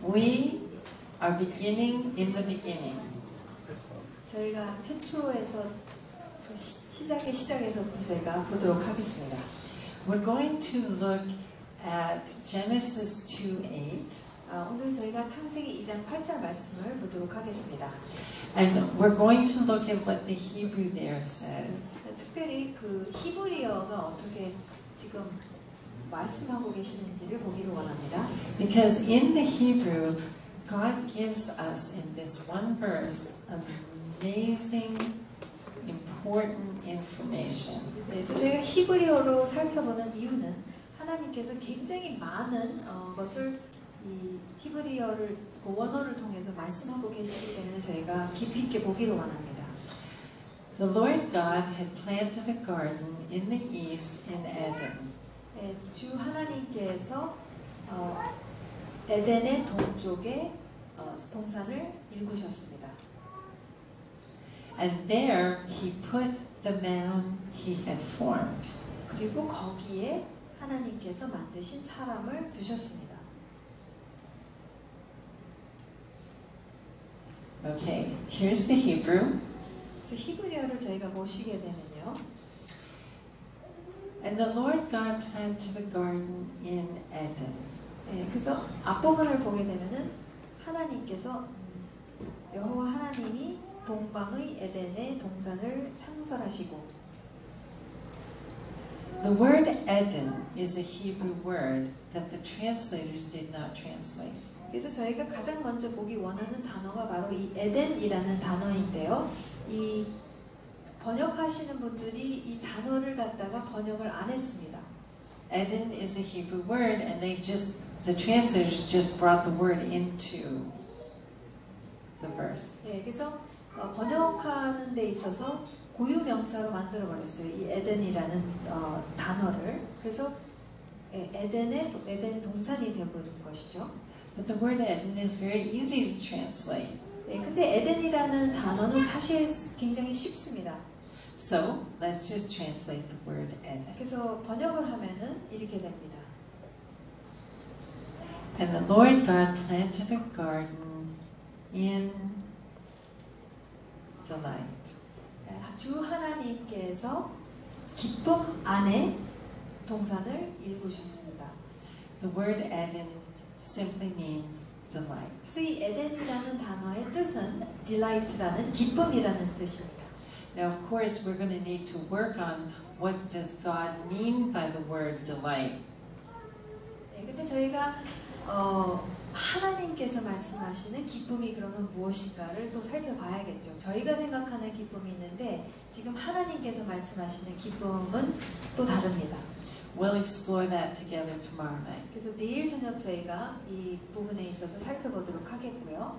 We are beginning in the beginning. 저희가 태초에서 시작에서부터 저희가 보도록 하겠습니다. We're going to look at Genesis 2:8. 오늘 저희가 창세기 2장 8절 말씀을 보도록 하겠습니다. And we're going to look at what the Hebrew there says. 특별히 그 히브리어가 어떻게 지금 말씀하고 계시는지를 보기를 원합니다. Because in the Hebrew, God gives us in this one verse amazing, important information. 그래서 저희가 히브리어로 살펴보는 이유는 하나님께서 굉장히 많은 것을 이 히브리어를 원어를 통해서 말씀하고 계시기 때문에 저희가 깊이 있게 보기를 원합니다. The Lord God had planted a garden in the east in Eden. 주 하나님께서 에덴의 동쪽에 동산을 일구셨습니다. And there he put the man he had formed. 그리고 거기에 하나님께서 만드신 사람을 두셨습니다. Okay, here's the Hebrew. 그래서 히브리어를 저희가 보시게 되면요. And the Lord God planted a garden in Eden. 그래서 앞부분을 보게 되면은 하나님께서 여호와 하나님이 동방의 에덴의 동산을 창설하시고 The word Eden is a Hebrew word that the translators did not translate. 그래서 저희가 가장 먼저 보기 원하는 단어가 바로 이 에덴이라는 단어인데요. 이 번역하시는 분들이 이 단어를 갖다가 번역을 안 했습니다. Eden is a Hebrew word, and the translators just brought the word into the verse. 그래서 번역하는 데 있어서 고유 명사로 만들어 버렸어요. 이 에덴이라는 단어를. 그래서 에덴 동산이 되어버린 것이죠. But the word Eden is very easy to translate. 근데 에덴이라는 단어는 사실 굉장히 쉽습니다. So let's just translate the word Eden. 그래서 번역을 하면은 이렇게 됩니다. And the Lord God planted a garden in delight. 주 하나님께서 기쁨 안에 동산을 일구셨습니다. The word Eden simply means delight. 그래서 이 에덴이라는 단어의 뜻은 delight라는 기쁨이라는 뜻입니다. Now, of course, we're going to need to work on what does God mean by the word delight. 근데 저희가 하나님께서 말씀하시는 기쁨이 그러면 무엇인가를 또 살펴봐야겠죠. 저희가 생각하는 기쁨이 있는데 지금 하나님께서 말씀하시는 기쁨은 또 다릅니다. We'll explore that together tomorrow night. 그래서 내일 저녁 저희가 이 부분에 있어서 살펴보도록 하겠고요.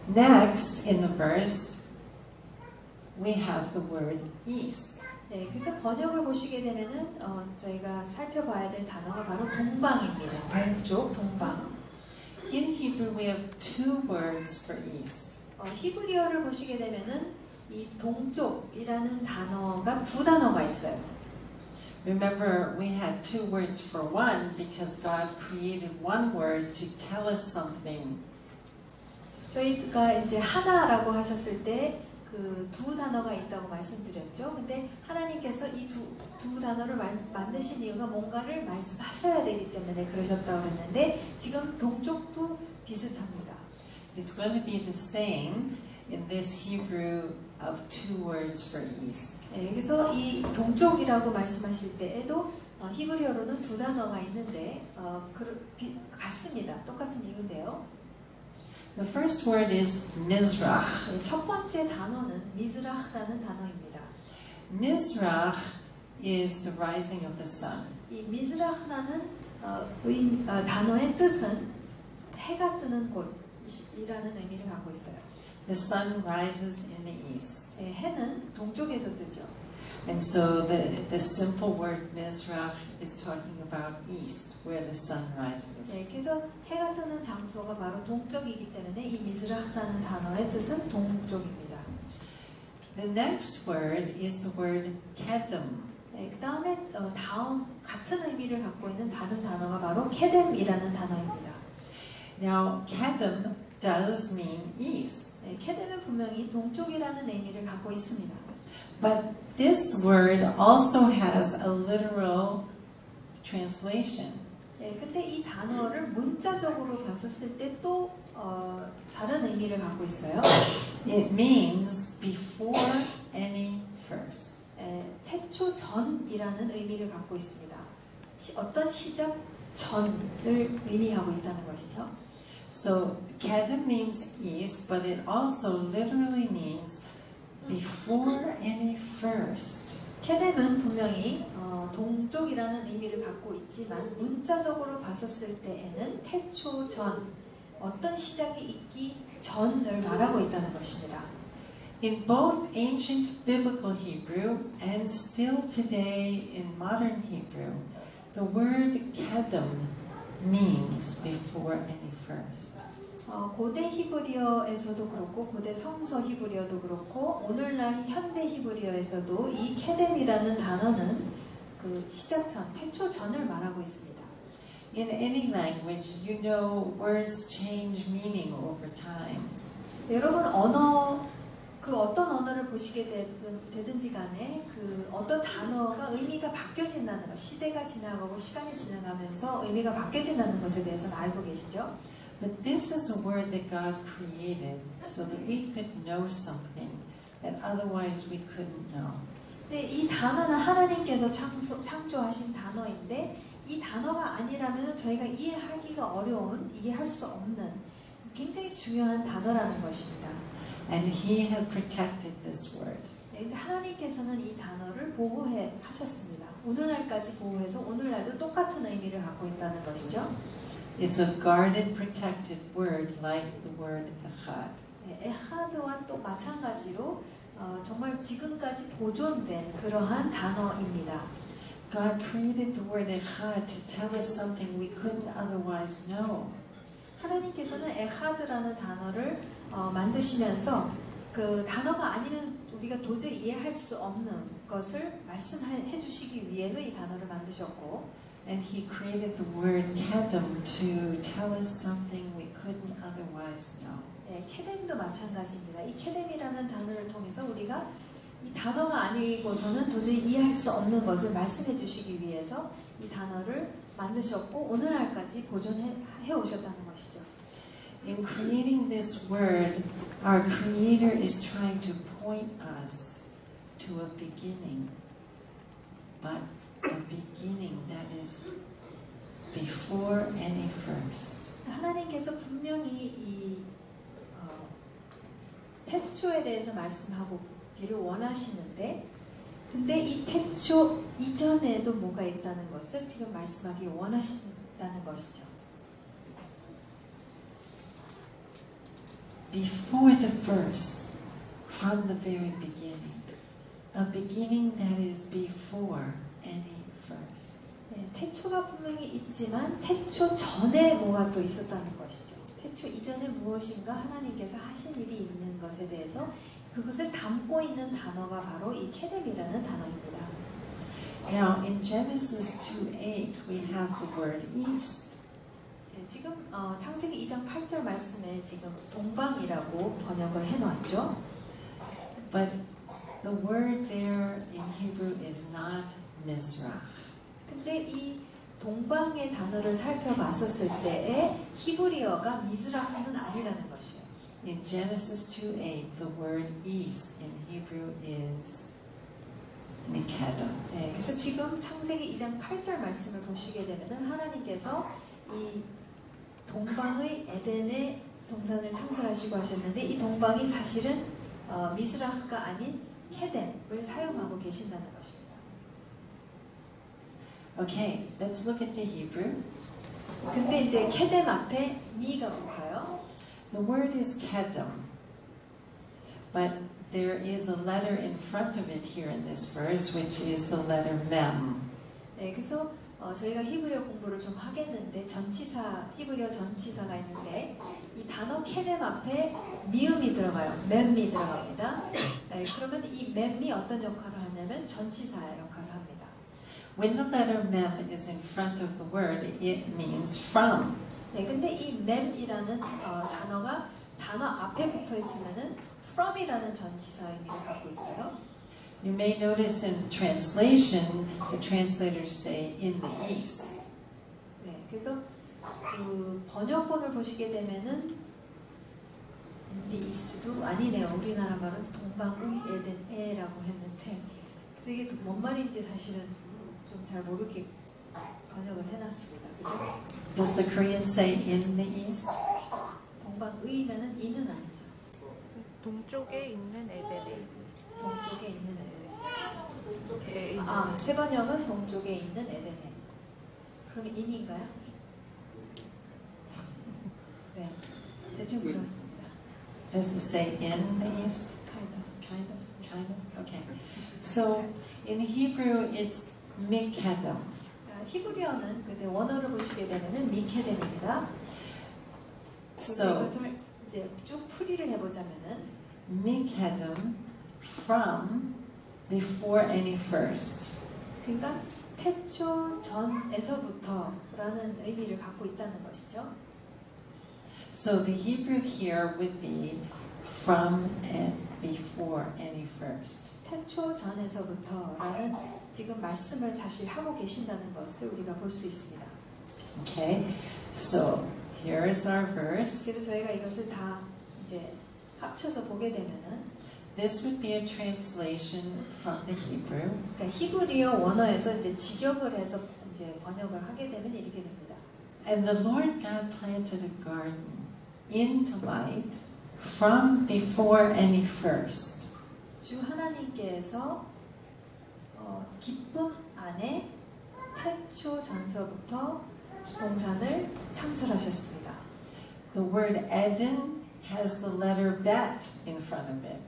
Next, in the verse, we have the word east. 그래서 번역을 보시게 되면은 저희가 살펴봐야 될 단어가 바로 동방입니다. 동쪽, 동방. In Hebrew, we have two words for east. 히브리어를 보시게 되면은 이 동쪽이라는 단어가 두 단어가 있어요. Remember, we had two words for one because God created one word to tell us something. 저희가 이제 하나라고 하셨을 때 그 두 단어가 있다고 말씀드렸죠. 근데 하나님께서 이 두 단어를 만드신 이유가 뭔가를 말씀하셔야 되기 때문에 그러셨다고 그랬는데 지금 동쪽도 비슷합니다. It's going to be the same in this Hebrew of two words for east. 그래서 이 동쪽이라고 말씀하실 때에도 히브리어로는 두 단어가 있는데 같습니다. 똑같은 이유인데요. The first word is Mizrach. 첫 번째 단어는 미즈라흐라는 단어입니다. Mizrach is the rising of the sun. 이 미즈라흐라는 단어의 뜻은 해가 뜨는 곳이라는 의미를 갖고 있어요. The sun rises in the east. 해는 동쪽에서 뜨죠. And so the simple word Mizrach is talking about east, where the sun rises. 그래서 해가 뜨는 장소가 바로 동쪽이기 때문에 이 미즈라흐라는 단어의 뜻은 동쪽입니다. The next word is the word Kedem. 그 다음에 다음 같은 의미를 갖고 있는 다른 단어가 바로 케뎀이라는 단어입니다. Now, Kedem does mean east. 네, 케뎀은 분명히 동쪽이라는 의미를 갖고 있습니다. But this word also has a literal translation. 네, 근데 이 단어를 문자적으로 봤었을 때 또 다른 의미를 갖고 있어요. It means before any first. 태초 전이라는 의미를 갖고 있습니다. 어떤 시작 전을 의미하고 있다는 것이죠. So Kedem means east, but it also literally means before any first. 케뎀은 분명히 동쪽이라는 의미를 갖고 있지만 문자적으로 봤었을 때에는 태초 전, 어떤 시작이 있기 전을 말하고 있다는 것입니다. In both ancient biblical Hebrew and still today in modern Hebrew, the word Kedem means before any first. 고대 히브리어에서도 그렇고 고대 성서 히브리어도 그렇고 오늘날 현대 히브리어에서도 이 케뎀이라는 단어는 그 시작 전, 태초 전을 말하고 있습니다. In any language, you know words change meaning over time. 여러분 그 어떤 언어를 보시게 되든지 간에 그 어떤 단어가 의미가 바뀌어진다는 것, 시대가 지나가고 시간이 지나가면서 의미가 바뀌어진다는 것에 대해서는 알고 계시죠? But this is a word that God created so that we could know something that otherwise we couldn't know. 근데 이 단어는 하나님께서 창조하신 단어인데 이 단어가 아니라면 저희가 이해하기가 어려운, 이해할 수 없는 굉장히 중요한 단어라는 것입니다. And He has protected this word. 근데 하나님께서는 이 단어를 보호해 하셨습니다. 오늘날까지 보호해서 오늘날도 똑같은 의미를 갖고 있다는 것이죠. It's a guarded, protected word like the word echad. 에하드와 또 마찬가지로 정말 지금까지 보존된 그러한 단어입니다. God created the word echad to tell us something we couldn't otherwise know. 하나님께서는 에하드라는 단어를 만드시면서 그 단어가 아니면 우리가 도저히 이해할 수 없는 것을 말씀해 주시기 위해서 이 단어를 만드셨고 And He created the word kedem to tell us something we couldn't otherwise know. 케뎀도 마찬가지입니다. 이 케뎀이라는 단어를 통해서 우리가 이 단어가 아니고서는 도저히 이해할 수 없는 것을 말씀해 주시기 위해서 이 단어를 만드셨고 오늘날까지 보존해 오셨다는 것이죠. In creating this word, our Creator is trying to point us to a beginning, but a beginning that is before any first. 하나님께서 분명히 이 태초에 대해서 말씀하기를 원하시는데 근데 이 태초 이전에도 뭐가 있다는 것을 지금 말씀하기 원하신다는 것이죠. Before the first, from the very beginning. A beginning that is before any first. 태초가 분명히 있지만 태초 전에 뭐가 또 있었다는 것이죠. 태초 이전에 무엇인가 하나님께서 하신 일이 있는 것에 대해서 그것을 담고 있는 단어가 바로 이 케뎀이라는 단어입니다. Now in Genesis 2:8 we have the word east. 지금 창세기 2장 8절 말씀에 지금 동방이라고 번역을 해놨죠. But the word there in Hebrew is not Mizrach. 근데 이 동방의 단어를 살펴봤었을 때에 히브리어가 미즈라흐는 아니라는 것이에요. In Genesis 2:8, the word east in Hebrew is Mikedem. 그래서 지금 창세기 2장 8절 말씀을 보시게 되면은 하나님께서 이 동방의 에덴의 동산을 창설하시고 하셨는데 이 동방이 사실은 미즈라흐가 아닌 케뎀을 사용하고 계신다는 것입니다. Okay, let's look at the Hebrew. 근데 이제 케뎀 앞에 미가 붙어요. The word is kedem, but there is a letter in front of it here in this verse, which is the letter mem. 그래서 저희가 히브리어 공부를 좀 하겠는데 전치사, 히브리어 전치사가 있는데 이 단어 케뎀 앞에 미음이 들어가요. 맴이 들어갑니다. 그러면 이 맴이 어떤 역할을 하냐면 전치사 역할을 합니다. When the letter mem is in front of the word, it means from. 네, 근데 이 mem이라는 단어가 단어 앞에 붙어 있으면은 from이라는 전치사 의미를 갖고 있어요. You may notice in translation, the translators say in the east. 네, 그래서 그 번역본을 보시게 되면은 in the east도 아니네요. 우리나라 말은 동방의 에덴에라고 했는데 그래서 이게 뭔 말인지 사실은 좀 잘 모르게 번역을 해놨습니다. 그죠? Does the Korean say in the east? 동방의면은 이는 아니죠. 동쪽에 있는 에덴에. 동쪽에 있는 에덴. 있는 아, 세 번역은 동쪽에 있는 에덴에. 그럼 인인가요? 네, 대충 그렇습니다. Does it say in the east? Kind of. Kind of. Okay. So in Hebrew, it's mikkedem. 히브리어는 근데 원어를 보시게 되면은 미케뎀입니다. So 이것을 이제 쭉 풀이를 해보자면은 mikkedem from before any first. 그러니까 태초 전에서부터라는 의미를 갖고 있다는 것이죠. So the Hebrew here would be from and before any first. 태초 전에서부터라는 지금 말씀을 사실 하고 계신다는 것을 우리가 볼 수 있습니다. Okay, so here is our verse. 그래서 저희가 이것을 다 이제 합쳐서 보게 되면은 This would be a translation from the Hebrew. 그러니까 히브리어 원어에서 이제 직역을 해서 이제 번역을 하게 되면 이렇게 됩니다. And the Lord God planted a garden in delight from before any first. 주 하나님께서 기쁨 안에 태초 전서부터 동산을 창설하셨습니다. The word Eden has the letter bet in front of it.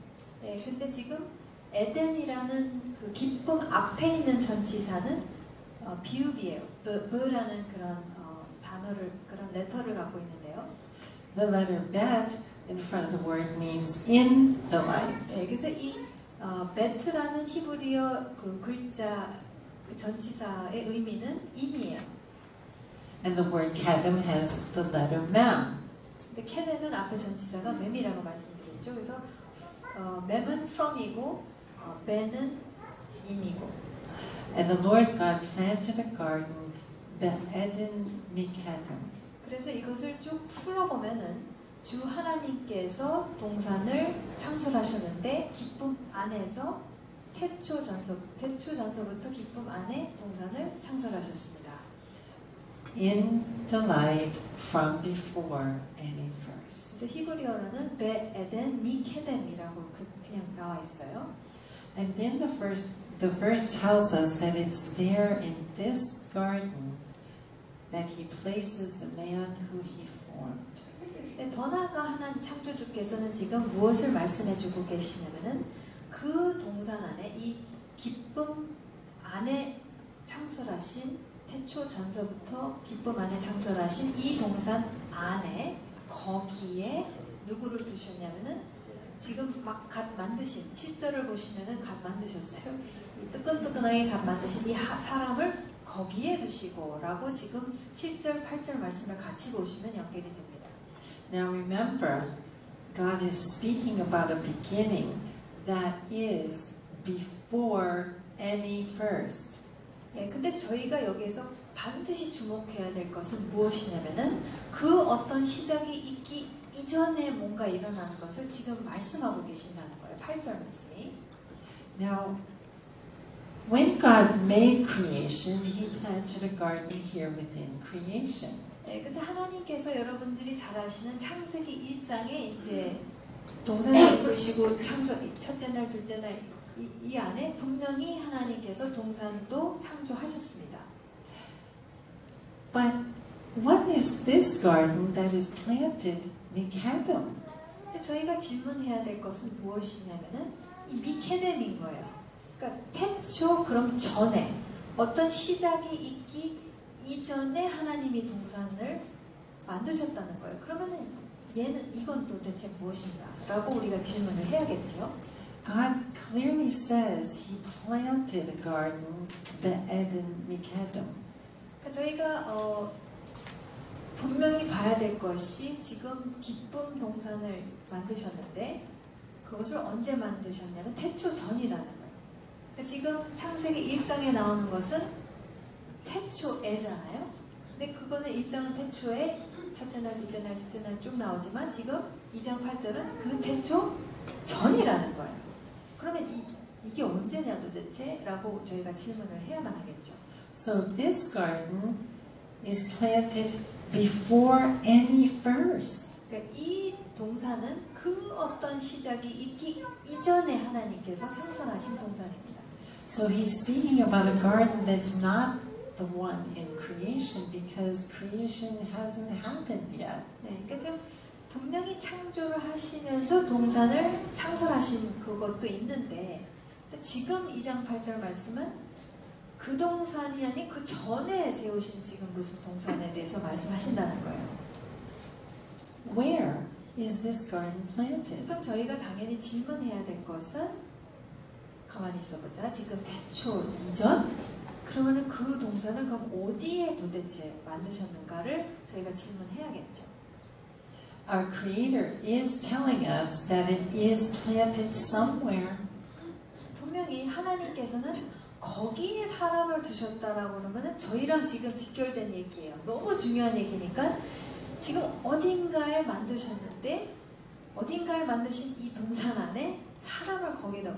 네, 근데 지금 에덴이라는 그 기쁨 앞에 있는 전치사는 비읍이에요. b라는 그런 단어를 그런 레터를 갖고 있는데요. The letter bet in front of the word means in delight. 네, 그래서 이 베트라는 히브리어 그 글자 그 전치사의 의미는 인이에요. And the word kedem has the letter mem. 근데 케뎀은 앞에 전치사가 맴이라고 말씀드렸죠. 그래서 맴은 from이고 ben은 in이고. And the Lord God planted a garden, Ben Eden Mikkedem. 그래서 이것을 쭉 풀어보면은 주 하나님께서 동산을 창설하셨는데 기쁨 안에서 태초 전서부터 기쁨 안에 동산을 창설하셨습니다. In delight from before any first. 그래서 히브리어로는 베 에덴 미케뎀이라고 그냥 나와 있어요. And then the verse tells us that it's there in this garden that he places the man who he formed. 더 나아가 하나님 창조주께서는 지금 무엇을 말씀해주고 계시냐면은 그 동산 안에 이 기쁨 안에 창설하신 태초 전서부터 기쁨 안에 창설하신 이 동산 안에 거기에 누구를 두셨냐면은 지금 막 갓 만드신 7절을 보시면은 갓 만드셨어요. 이 뜨끈뜨끈하게 갓 만드신 이 사람을 거기에 두시고 라고 지금 7절 8절 말씀을 같이 보시면 연결이 됩니다. Now remember, God is speaking about a beginning that is before any first. 예, 근데 저희가 여기에서 반드시 주목해야 될 것은 무엇이냐면은 그 어떤 시작이 있기 이전에 뭔가 일어나는 것을 지금 말씀하고 계신다는 거예요. 8절 말씀이. Now, when God made creation, He planted a garden here within creation. 네, 근데 하나님께서 여러분들이 잘 아시는 창세기 1장에 이제 동산을 부르시고 창조 첫째 날, 둘째 날 이 안에 분명히 하나님께서 동산도 창조하셨습니다. But what is this garden that is planted mikkedem? 근데 저희가 질문해야 될 것은 무엇이냐면은 이 미케뎀인 거예요. 그러니까 태초 그럼 전에 어떤 시작이 있기 이전에 하나님이 동산을 만드셨다는 거예요. 그러면은 이건 도대체 무엇인가? 라고 우리가 질문을 해야겠죠. God clearly says He planted a garden, the Eden Mikadam. 그러니까 저희가 분명히 봐야 될 것이 지금 기쁨 동산을 만드셨는데 그것을 언제 만드셨냐면 태초 전이라는 거예요. 그러니까 지금 창세기 1장에 나오는 것은 태초에잖아요. 근데 그거는 1장은 태초에 첫째 날, 둘째 날, 셋째 날 쭉 나오지만 지금 2장 8절은 그 태초 전이라는 거예요. 그러면 이게 언제냐 도대체? 라고 저희가 질문을 해야만 하겠죠. So this garden is planted before any first. 그러니까 이 동산은 그 어떤 시작이 있기 이전에 하나님께서 창설하신 동산입니다. So He's speaking about a garden that's not the one in creation because creation hasn't happened yet. 네, 그러니까 좀 분명히 창조를 하시면서 동산을 창설하신 그것도 있는데 지금 2장 8절 말씀은 그 동산이 아닌 그 전에 세우신 지금 무슨 동산에 대해서 말씀하신다는 거예요. Where is this garden planted? 그럼 저희가 당연히 질문해야 될 것은 가만히 있어보자. 지금 태초 이전? 그러면은 그 동산을 그럼 어디에 도대체 만드셨는가를 저희가 질문해야겠죠. Our Creator is telling us that it is planted somewhere. 분명히 하나님께서는 거기에 사람을 두셨다라고 그러면은 저희랑 지금 직결된 얘기예요. 너무 중요한 얘기니까 지금 어딘가에 만드셨는데 어딘가에 만드신 이 동산 안에 사람을 거기에다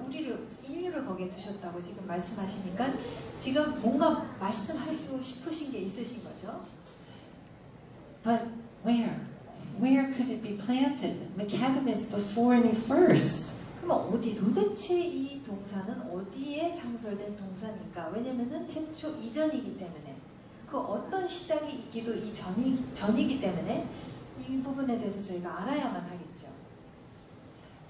인류를 거기에 두셨다고 지금 말씀하시니까 지금 뭔가 말씀하시고 싶으신 게 있으신 거죠. But where? Where could it be planted? Macadam is before any first. 그럼 어디 도대체 이 동산은 어디에 창설된 동산인가? 왜냐면은 태초 이전이기 때문에 그 어떤 시작이 있기도 이 전이기 때문에 이 부분에 대해서 저희가 알아야만 하겠죠.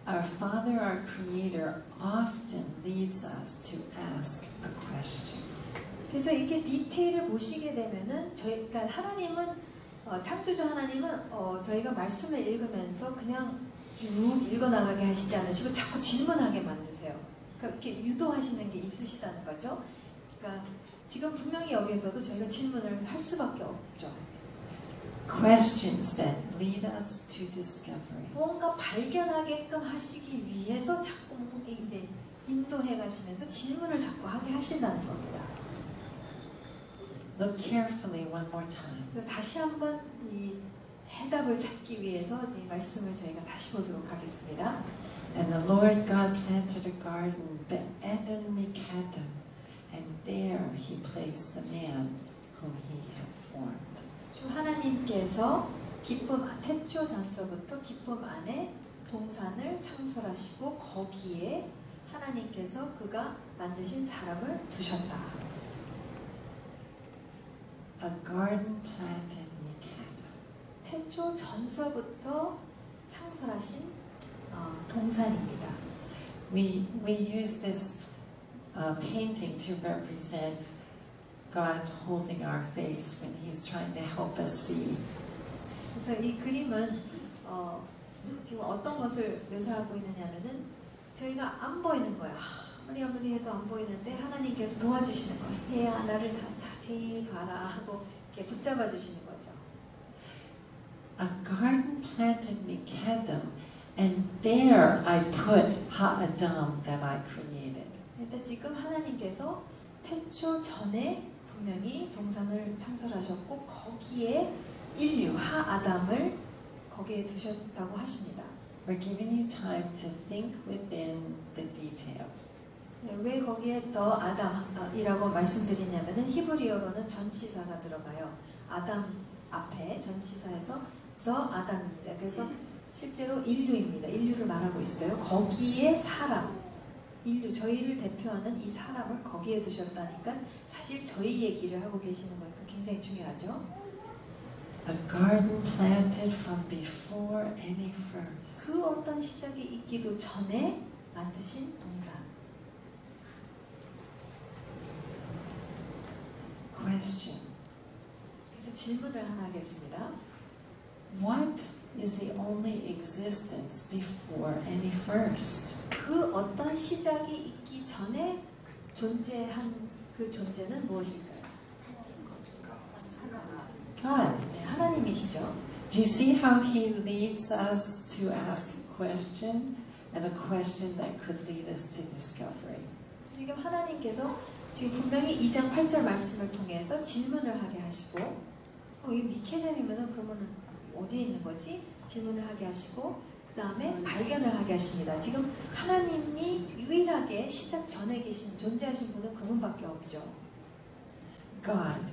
Our Father, our Creator, often leads us to ask a question. 그래서 이렇게 디테일을 보시게 되면은 그러니까 하나님은 창조주 하나님은 저희가 말씀을 읽으면서 그냥 쭉 읽어나가게 하시지 않으시고 자꾸 질문하게 만드세요. 그러니까 이렇게 유도하시는 게 있으시다는 거죠. 그러니까 지금 분명히 여기에서도 저희가 질문을 할 수밖에 없죠. Questions that lead us to discovery. 무언가 발견하게끔 하시기 위해서 자꾸 이제 인도해 가시면서 질문을 자꾸 하게 하신다는 겁니다. Look carefully one more time. 다시 한번 이 해답을 찾기 위해서 이 말씀을 저희가 다시 보도록 하겠습니다. And the Lord God planted a garden, Eden Mikadam, and there He placed the man whom He had formed. 주 하나님께서 태초 전서부터 기쁨 안에 동산을 창설하시고 거기에 하나님께서 그가 만드신 사람을 두셨다. A garden planted Mikadam. 태초 전서부터 창설하신 동산입니다. We use this painting to represent God holding our face when He's trying to help us see. 그래서 이 그림은 지금 어떤 것을 묘사하고 있느냐면은 저희가 안 보이는 거야. 아무리 해도 안 보이는데 하나님께서 도와주시는 거예요. 얘야 나를 다 자세히 봐라 하고 이렇게 붙잡아 주시는 거죠. A garden planted Mikadam, and there I put Ha-Adam that I created. 일단 지금 하나님께서 태초 전에 분명히 동산을 창설하셨고 거기에 인류 하아담을 거기에 두셨다고 하십니다. We're giving you time to think within the details. 왜 거기에 더 아담이라고 말씀드리냐면은 히브리어로는 전치사가 들어가요. 아담 앞에 전치사에서 더 아담입니다. 그래서 실제로 인류입니다. 인류를 말하고 있어요. 거기에 사람, 인류, 저희를 대표하는 이 사람을 거기에 두셨다니까 사실 저희 얘기를 하고 계시는 거니까 굉장히 중요하죠. A garden planted from before any first. 그 어떤 시작이 있기도 전에 만드신 동산. Question. 그래서 질문을 하나 하겠습니다. What is the only existence before any first? 그 어떤 시작이 있기 전에 존재한 그 존재는 무엇일까요? God. 네, 하나님이시죠. Do you see how he leads us to ask a question, and a question that could lead us to discovery? 지금 하나님께서 지금 분명히 2장 8절 말씀을 통해서 질문을 하게 하시고 이 미케뎀이면은 그러면 어디에 있는 거지? 질문을 하게 하시고 그 다음에 발견을 하게 하십니다. 지금 하나님이 유일하게 시작 전에 계신 존재하신 분은 그분밖에 없죠. God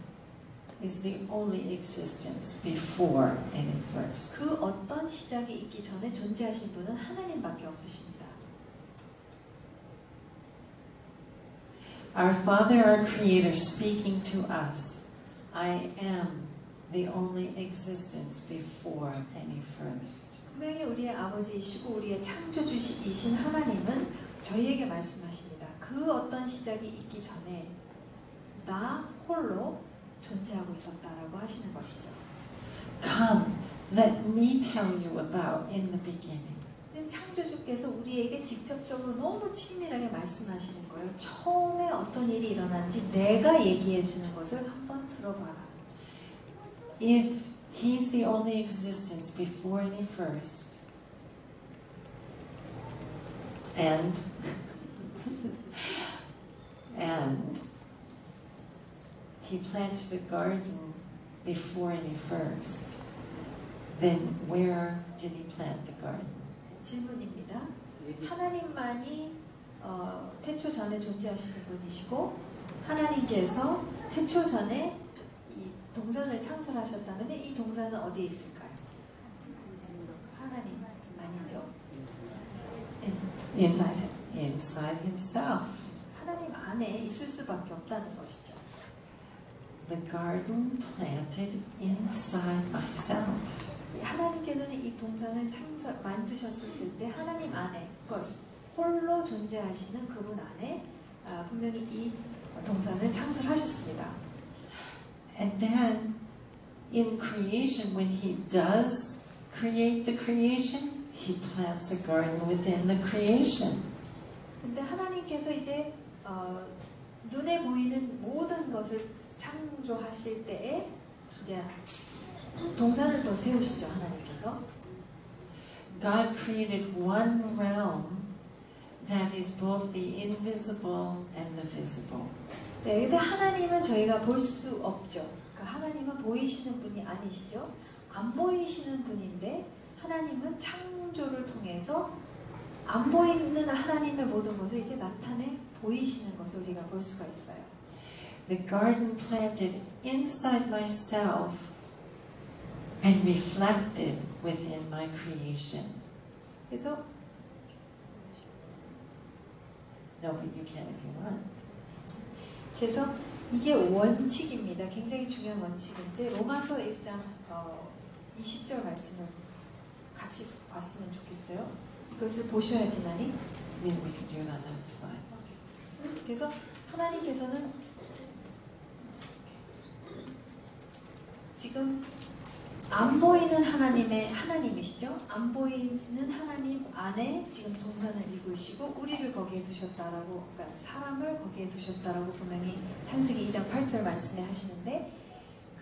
is the only existence before any first. 그 어떤 시작이 있기 전에 존재하신 분은 하나님밖에 없으십니다. Our Father, our Creator, speaking to us, I am the only existence before any first. 분명히 우리의 아버지이시고 우리의 창조주이신 하나님은 저희에게 말씀하십니다. 그 어떤 시작이 있기 전에 나 홀로 존재하고 있었다라고 하시는 것이죠. Come, let me tell you about in the beginning. 창조주께서 우리에게 직접적으로 너무 친밀하게 말씀하시는 거예요. 처음에 어떤 일이 일어난지 내가 얘기해 주는 것을 한번 들어봐라. If He's the only existence before any first, and He planted a garden before any first, then where did He plant the garden? 질문입니다. 하나님만이 태초 전에 존재하시는 분이시고 하나님께서 태초 전에 이 동산을 창설하셨다면 이 동산은 어디에 있을까요? 하나님 아니죠? Inside Himself. 하나님 안에 있을 수밖에 없다는 것이죠. The garden planted inside myself. 하나님께서는 이 동산을 만드셨을 때 하나님 안에 홀로 존재하시는 그분 안에 분명히 이 동산을 창설하셨습니다. And then in creation, when He does create the creation, He plants a garden within the creation. 근데 하나님께서 이제 눈에 보이는 모든 것을 창조하실 때에 이제 동산을 또 세우시죠. 하나님께서. God created one realm that is both the invisible and the visible. 네, 근데 하나님은 저희가 볼 수 없죠. 그러니까 하나님은 보이시는 분이 아니시죠. 안 보이시는 분인데 하나님은 창조를 통해서 안 보이는 하나님의 모든 것을 이제 나타내 보이시는 것을 우리가 볼 수가 있어요. The garden planted inside myself and reflected within my creation. 그래서 No, but you can if you want. 그래서 이게 원칙입니다. 굉장히 중요한 원칙인데 로마서 1장 20절 말씀을 같이 봤으면 좋겠어요. 이것을 보셔야지만이. I mean, we could do it on that slide. 그래서 하나님께서는 지금 안 보이는 하나님이시죠. 안 보이는 하나님 안에 지금 동산을 이루시고 우리를 거기에 두셨다라고, 그러니까 사람을 거기에 두셨다라고 분명히 창세기 2장 8절 말씀에 하시는데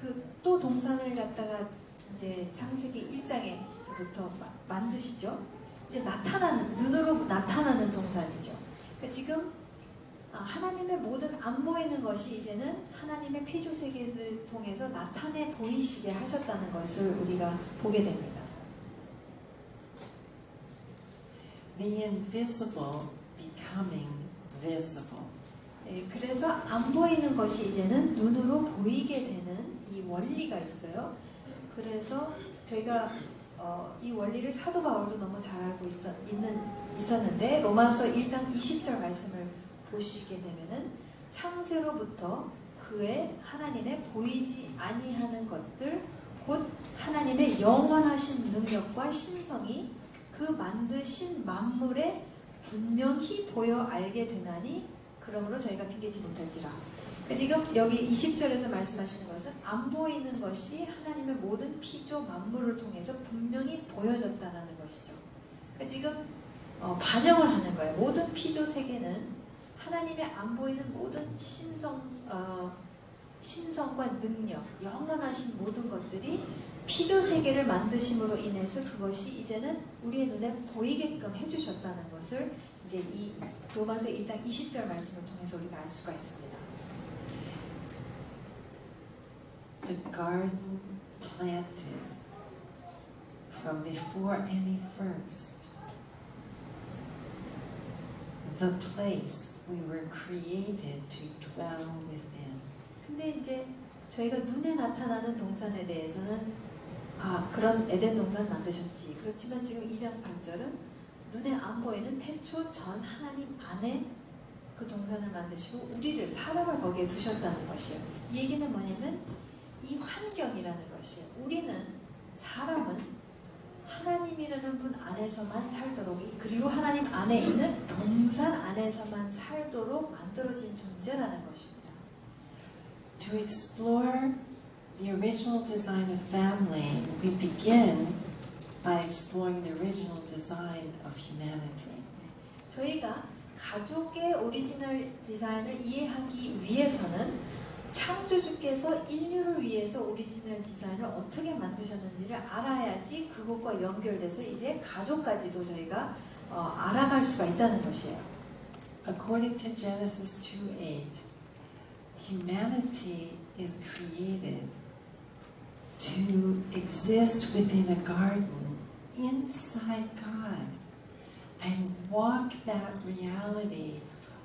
그 또 동산을 갖다가 이제 창세기 1장에서부터 만드시죠. 이제 눈으로 나타나는 동산이죠. 그러니까 지금 하나님의 모든 안 보이는 것이 이제는 하나님의 피조 세계를 통해서 나타내 보이시게 하셨다는 것을 우리가 보게 됩니다. The invisible becoming visible. 네, 그래서 안 보이는 것이 이제는 눈으로 보이게 되는 이 원리가 있어요. 그래서 저희가 이 원리를 사도 바울도 너무 잘 알고 있었는데 로마서 1장 20절 말씀을 보시게 되면은 창세로부터 그의 하나님의 보이지 아니하는 것들 곧 하나님의 영원하신 능력과 신성이 그 만드신 만물에 분명히 보여 알게 되나니 그러므로 저희가 핑계지 못할지라. 지금 여기 20절에서 말씀하시는 것은 안 보이는 것이 하나님의 모든 피조 만물을 통해서 분명히 보여졌다는 것이죠. 그러니까 지금 반영을 하는 거예요. 모든 피조 세계는 하나님의 안 보이는 모든 신성과 능력, 영원하신 모든 것들이 피조 세계를 만드심으로 인해서 그것이 이제는 우리의 눈에 보이게끔 해주셨다는 것을 이제 이 로마서 1장 20절 말씀을 통해서 우리가 알 수가 있습니다. The garden planted from before any first. The place we were created to dwell within. 근데 이제 저희가 눈에 나타나는 동산에 대해서는 그런 에덴 동산 만드셨지. 그렇지만 지금 2장 8절은 눈에 안 보이는 태초 전 하나님 안에 그 동산을 만드시고 우리를 사람을 거기에 두셨다는 것이에요. 이 얘기는 뭐냐면 이 환경이라는 것이에요. 우리는 사람은 하나님이라는 분 안에서만 살도록 그리고 하나님 안에 있는 동산 안에서만 살도록 만들어진 존재라는 것입니다. To explore the original design of family, we begin by exploring the original design of humanity. 저희가 가족의 오리지널 디자인을 이해하기 위해서는 창조주께서 인류를 위해서 오리지널 디자인을 어떻게 만드셨는지를 알아야지 그것과 연결돼서 이제 가족까지도 저희가 알아갈 수가 있다는 것이에요. According to Genesis 2:8, humanity is created to exist within a garden inside God and walk that reality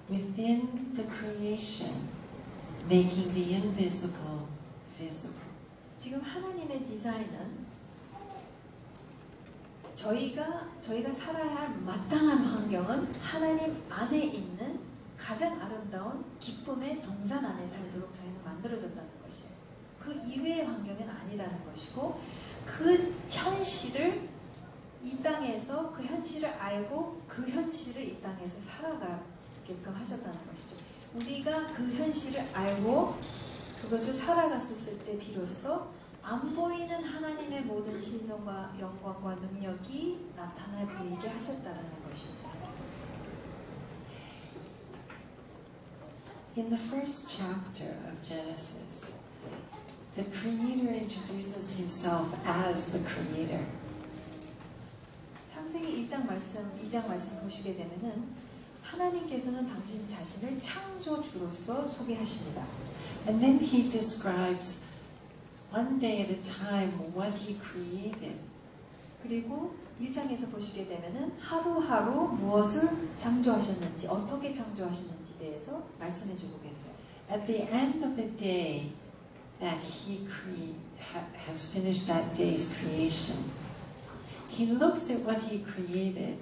within the creation, making the invisible visible. 지금 하나님의 디자인은 저희가 살아야 할 마땅한 환경은 하나님 안에 있는 가장 아름다운 기쁨의 동산 안에 살도록 저희는 만들어졌다는 것이에요. 그 이외의 환경은 아니라는 것이고 그 현실을 이 땅에서 그 현실을 알고 그 현실을 이 땅에서 살아가게끔 하셨다는 것이죠. 우리가 그 현실을 알고 그것을 살아갔을 때 비로소 안 보이는 하나님의 모든 신성과 영광과 능력이 나타나 보이게 하셨다는 것입니다. In the first chapter of Genesis, the Creator introduces himself as the Creator. 창세기 2장 말씀 보시게 되면은 하나님께서는 당신 자신을 창조주로서 소개하십니다. And then he describes one day at a time what he created. 그리고 1장에서 보시게 되면은 하루하루 무엇을 창조하셨는지, 어떻게 창조하셨는지에 대해서 말씀해 주고 계세요. At the end of the day that he has finished that day's creation, he looks at what he created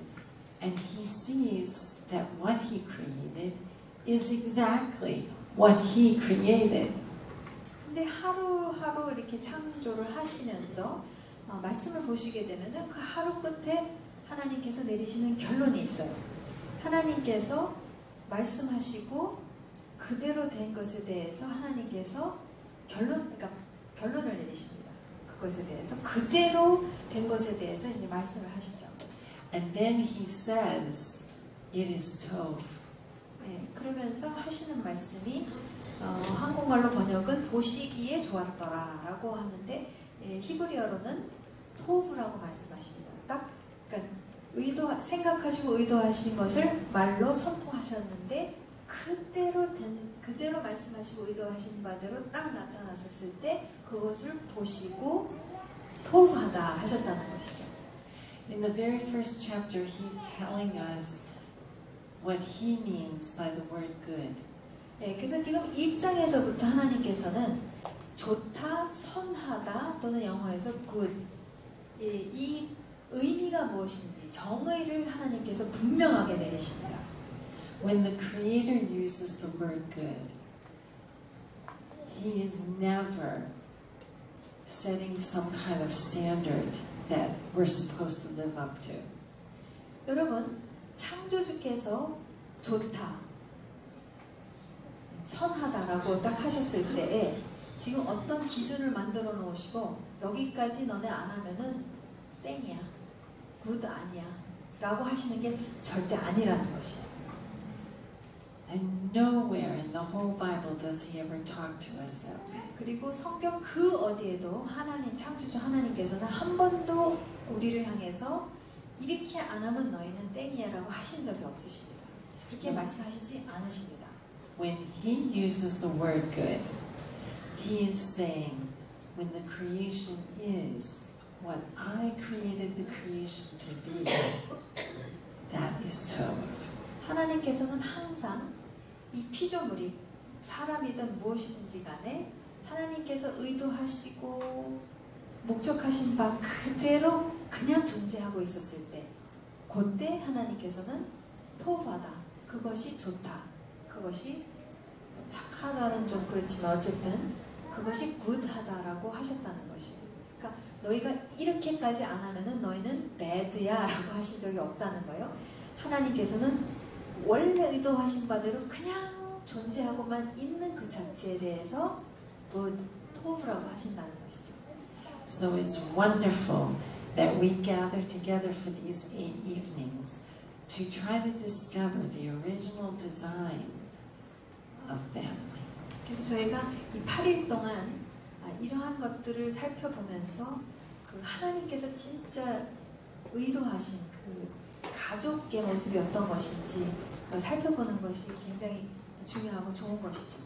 and he sees that what he created is exactly what he created. 근데 하루하루 이렇게 창조를 하시면서 말씀을 보시게 되면은 그 하루 끝에 하나님께서 내리시는 결론이 있어요. 하나님께서 말씀하시고 그대로 된 것에 대해서 하나님께서 결론을 내리십니다. 그것에 대해서 그대로 된 것에 대해서 이제 말씀을 하시죠. And then he says, it is tov. 네, 그러면서 하시는 말씀이 한국말로 번역은 보시기에 좋았더라라고 하는데 히브리어로는 토브라고 말씀하십니다. 딱 그러니까 생각하시고 의도하신 것을 말로 선포하셨는데 그대로 말씀하시고 의도하신 바대로 딱 나타났었을 때 그것을 보시고 토브하다 하셨다는 것이죠. In the very first chapter, he's telling us what he means by the word good. 네, 그래서 지금 1장에서부터 하나님께서는 좋다, 선하다 또는 영어에서 good 이 의미가 무엇인지 정의를 하나님께서 분명하게 내리십니다. When the Creator uses the word good, he is never setting some kind of standard that we're supposed to live up to. 여러분, 창조주께서 좋다, 선하다라고 딱 하셨을 때에 지금 어떤 기준을 만들어 놓으시고 여기까지 너네 안 하면은 땡이야, 굿 아니야 라고 하시는 게 절대 아니라는 것이에요. And nowhere in the whole Bible does he ever talk to us that way. 그리고 성경 그 어디에도 하나님, 창조주 하나님께서는 한 번도 우리를 향해서 이렇게 안 하면 너희는 땡이야 라고 하신 적이 없으십니다. 그렇게 말씀하시지 않으십니다. When he uses the word good, he is saying, when the creation is what I created the creation to be, that is tov. 하나님께서는 항상 이 피조물이 사람이든 무엇이든지 간에 하나님께서 의도하시고 목적하신 바 그대로 그냥 존재하고 있었을 때 그때 하나님께서는 토브하다, 그것이 좋다, 그것이 착하다는 좀 그렇지만 어쨌든 그것이 굿하다라고 하셨다는 것이에요. 그러니까 너희가 이렇게까지 안 하면은 너희는 bad야 라고 하신 적이 없다는 거예요. 하나님께서는 원래 의도하신 바대로 그냥 존재하고만 있는 그 자체에 대해서 good, 토브라고 하신다는 것이죠. So it's wonderful that we gather together for these 8 evenings to try to discover the original design of family. 그래서 저희가 이 8일 동안 이러한 것들을 살펴보면서 그 하나님께서 진짜 의도하신 그 가족의 모습이 어떤 것인지 살펴보는 것이 굉장히 중요하고 좋은 것이죠.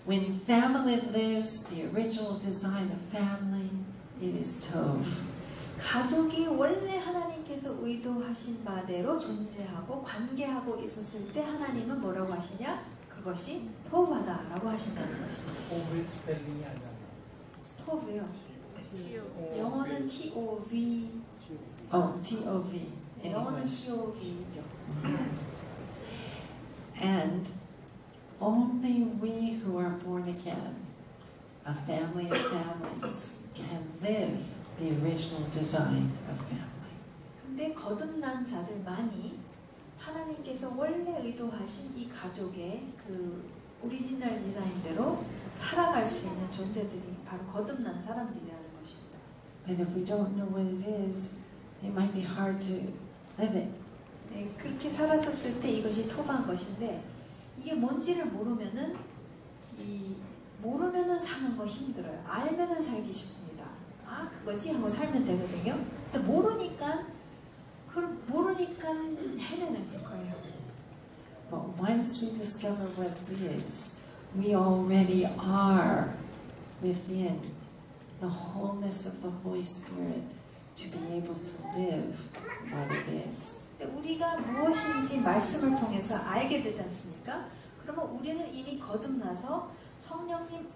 When family lives the original design of family, it is tov. 가족이 원래 하나님께서 의도하신 바대로 존재하고 관계하고 있었을 때 하나님은 뭐라고 하시냐? 그것이 토브하다라고 하신다는 것이죠. 오브 스펠링이 아니라 토브요. 영어는 T-O-V. T-O-V. 영어는 T-O-V죠. And only we who are born again, a family of families, can live the original design of family. 근데 거듭난 자들만이 하나님께서 원래 의도하신 이 가족의 그 오리지널 디자인대로 살아갈 수 있는 존재들이 바로 거듭난 사람들이라는 것입니다. But if we don't know what it is, it might be hard to live it. 네, 그렇게 살았었을 때 이것이 토바한 것인데 이게 뭔지를 모르면은 모르면은 사는 거 힘들어요. 알면은 살기 쉽습니다. 아 그거지 하고 살면 되거든요. 근데 모르니까 헤매는 거예요. But once we discover what it is, we already are within the wholeness of the Holy Spirit to be able to live what it is. 우리가 무엇인지 말씀을 통해서 알게 되지 않습니까? 그러면 우리는 이미 거듭나서 성령님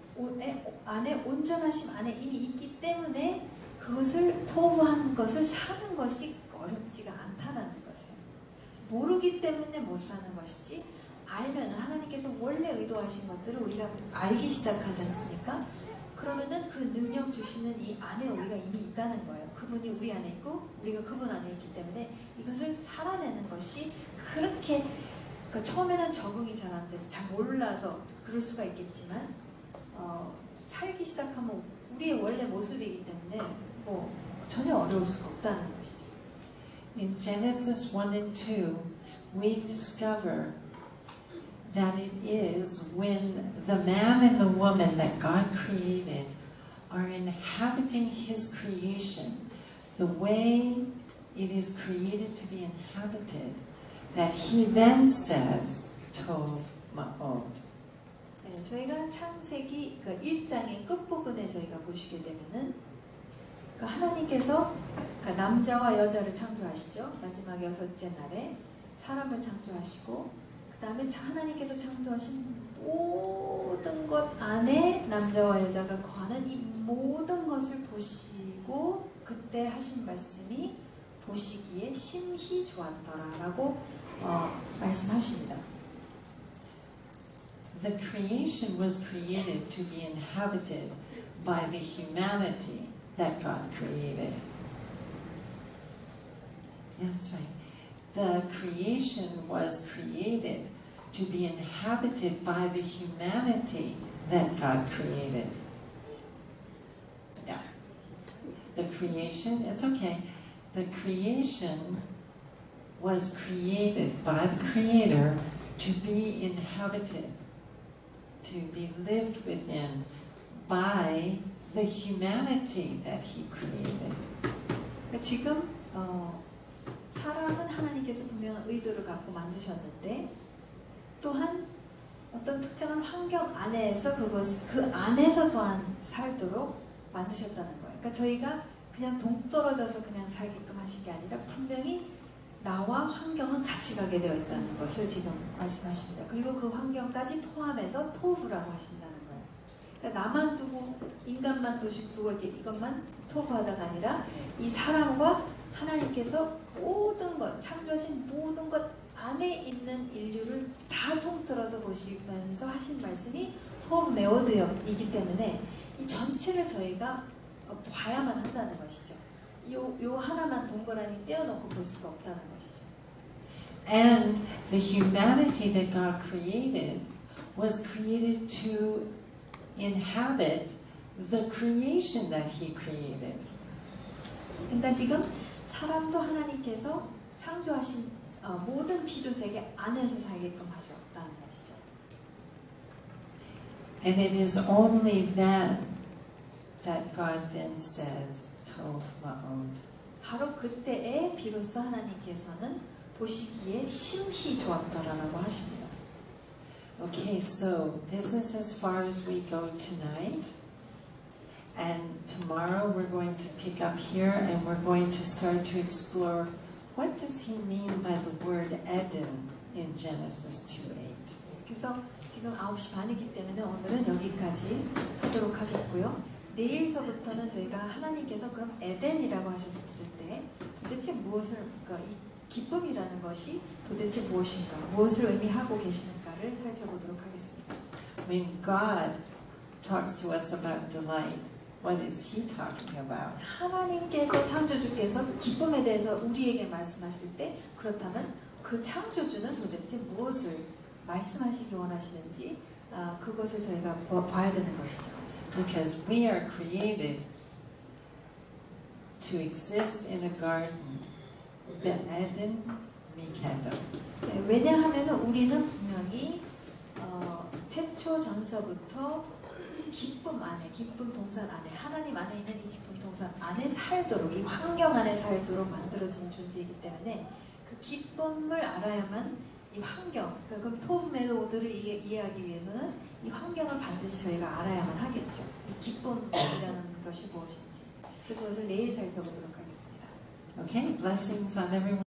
안에 온전하심 안에 이미 있기 때문에 그것을 토부하는 것을 사는 것이 어렵지가 않다는 것이에요. 모르기 때문에 못 사는 것이지 알면 하나님께서 원래 의도하신 것들을 우리가 알기 시작하지 않습니까? 그러면은 그 능력 주시는 이 안에 우리가 이미 있다는 거예요. 그분이 우리 안에 있고 우리가 그분 안에 있기 때문에 이것을 살아내는 것이 그렇게 그러니까 처음에는 적응이 잘 안 돼서 잘 몰라서 그럴 수가 있겠지만 살기 시작하면 우리의 원래 모습이기 때문에 뭐 전혀 어려울 수가 없다는 것이죠. In Genesis 1 and 2, we discover that it is when the man and the woman that God created are inhabiting His creation the way it is created to be inhabited, that He then says, Tov Ma'od. 네, 저희가 창세기 그러니까 1장의 끝부분에 저희가 보시게 되면은 그러니까 하나님께서 그러니까 남자와 여자를 창조하시죠. 마지막 6째 날에 사람을 창조하시고 그 다음에 하나님께서 창조하신 모든 것 안에 남자와 여자가 거하는 이 모든 것을 보시고 그때 하신 말씀이 보시기에 심히 좋았더라라고 말씀하십니다. The creation was created to be inhabited by the humanity that God created. Yeah, that's right. The creation was created to be inhabited by the humanity that God created. Yeah. The creation, it's okay. The creation was created by the Creator to be inhabited, to be lived within by the humanity that He created. 그러니까 지금 사람은 하나님께서 분명한 의도를 갖고 만드셨는데 또한 어떤 특정한 환경 안에서 그 안에서 또한 살도록 만드셨다는 거예요. 그러니까 저희가 그냥 동떨어져서 그냥 살게끔 하신 게 아니라 분명히 나와 환경은 같이 가게 되어 있다는 것을 지금 말씀하십니다. 그리고 그 환경까지 포함해서 토후라고 하신다는 거예요. 그러니까 나만 두고 인간만 두고 이것만 토후하다가 아니라 이 사람과 하나님께서 모든 것, 창조하신 모든 것 안에 있는 인류를 다 통틀어서 보시면서 하신 말씀이 토후 메오드이기 때문에 이 전체를 저희가 봐야만 한다는 것이죠. 요 하나만 동그라미 떼어놓고 볼 수가 없다는 것이죠. And the humanity that God created was created to inhabit the creation that He created. 그러니까 지금 사람도 하나님께서 창조하신 모든 피조세계 안에서 살게끔 하셨다는 것이죠. And it is only then that God then says, Tov Ma'od. 바로 그때에 비로소 하나님께서는 보시기에 심히 좋았더라라고 하십니다. Okay, so this is as far as we go tonight. And tomorrow we're going to pick up here and we're going to start to explore what does he mean by the word Eden in Genesis 2:8. 그래서 지금 9시 반이기 때문에 오늘은 여기까지 하도록 하겠고요. 내일서부터는 저희가 하나님께서 그럼 에덴이라고 하셨을 때 도대체 무엇을, 그러니까 이 기쁨이라는 것이 도대체 무엇인가, 무엇을 의미하고 계시는가를 살펴보도록 하겠습니다. When God talks to us about delight, what is He talking about? 하나님께서 창조주께서 기쁨에 대해서 우리에게 말씀하실 때 그렇다면 그 창조주는 도대체 무엇을 말씀하시기 원하시는지 그것을 저희가 봐야 되는 것이죠. Because we are created to exist in a garden, Eden Mikado. 네, 왜냐하면 우리는 분명히 태초 전서부터 기쁨 안에, 기쁨 동산 안에, 하나님 안에 있는 이 기쁨 동산 안에 살도록, 이 환경 안에 살도록 만들어진 존재이기 때문에 그 기쁨을 알아야만 이 환경, 그러니까 그럼 토브 메도드를 이해하기 위해서는 이 환경을 반드시 저희가 알아야만 하겠죠. 이 기쁨이라는 것이 무엇인지. 그래서 그것을 내일 살펴보도록 하겠습니다. Okay, blessings on everyone.